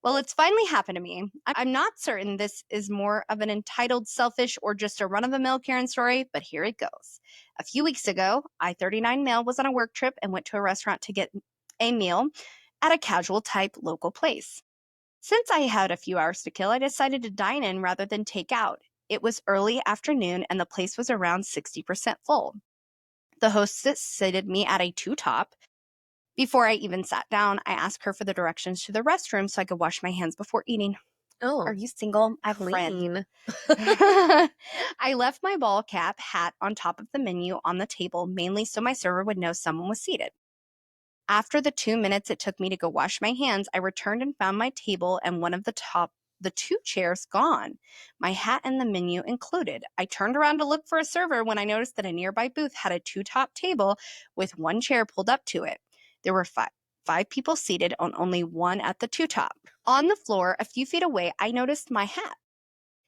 Well, it's finally happened to me. I'm not certain this is more of an entitled, selfish, or just a run-of-the-mill Karen story, but here it goes. A few weeks ago, I-39 male was on a work trip and went to a restaurant to get a meal at a casual type local place. Since I had a few hours to kill, I decided to dine in rather than take out. It was early afternoon and the place was around 60% full. The hostess seated me at a two-top. Before I even sat down, I asked her for the directions to the restroom so I could wash my hands before eating. Oh, Are you single? I have a friend. clean. I left my ball cap hat on top of the menu on the table, mainly so my server would know someone was seated. After the 2 minutes it took me to go wash my hands, I returned and found my table and one of the two chairs gone, my hat and the menu included. I turned around to look for a server when I noticed that a nearby booth had a two-top table with one chair pulled up to it. There were five people seated on only one at the two-top. On the floor, a few feet away, I noticed my hat.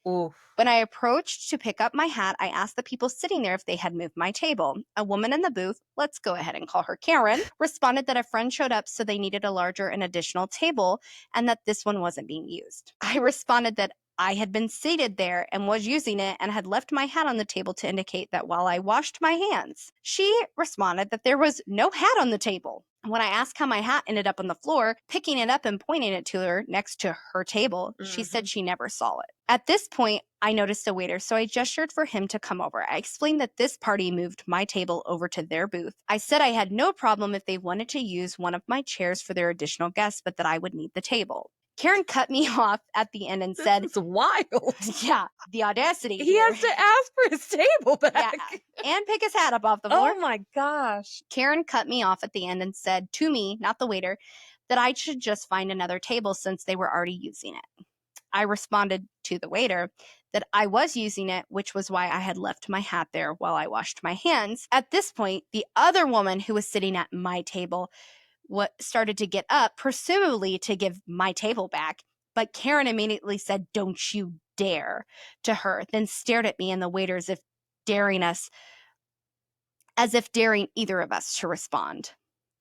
Oof. When I approached to pick up my hat, I asked the people sitting there if they had moved my table. A woman in the booth, let's go ahead and call her Karen, responded that a friend showed up so they needed a larger and additional table and that this one wasn't being used. I responded that I had been seated there and was using it and had left my hat on the table to indicate that while I washed my hands. She responded that there was no hat on the table. When I asked how my hat ended up on the floor, picking it up and pointing it to her next to her table, she said she never saw it. At this point, I noticed a waiter, so I gestured for him to come over. I explained that this party moved my table over to their booth. I said I had no problem if they wanted to use one of my chairs for their additional guests, but that I would need the table. Karen cut me off at the end and said, This is wild. yeah, the audacity He here. has to ask for his table back. Yeah, and pick his hat up off the floor. Oh my gosh. Karen cut me off at the end and said to me, not the waiter, that I should just find another table since they were already using it. I responded to the waiter that I was using it, which was why I had left my hat there while I washed my hands. At this point, the other woman who was sitting at my table started to get up, presumably to give my table back, but Karen immediately said, "Don't you dare," to her, then stared at me and the waiter as if daring either of us to respond.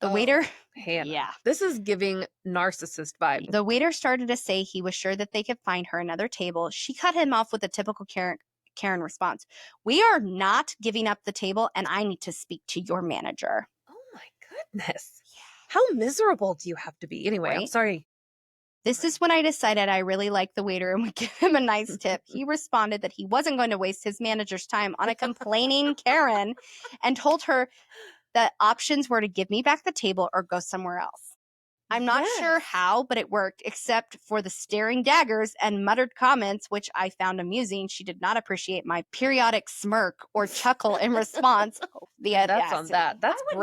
The waiter, Hannah. yeah. This is giving narcissist vibes. The waiter started to say he was sure that they could find her another table. She cut him off with a typical Karen response. "We are not giving up the table, and I need to speak to your manager." Oh my goodness. How miserable do you have to be? Anyway, I'm Right? sorry. This is when I decided I really liked the waiter and would give him a nice tip. He responded that he wasn't going to waste his manager's time on a complaining Karen and told her that options were to give me back the table or go somewhere else. I'm not sure how, but it worked, except for the staring daggers and muttered comments, which I found amusing. She did not appreciate my periodic smirk or chuckle in response. The That's on audacity. that. That's I would great.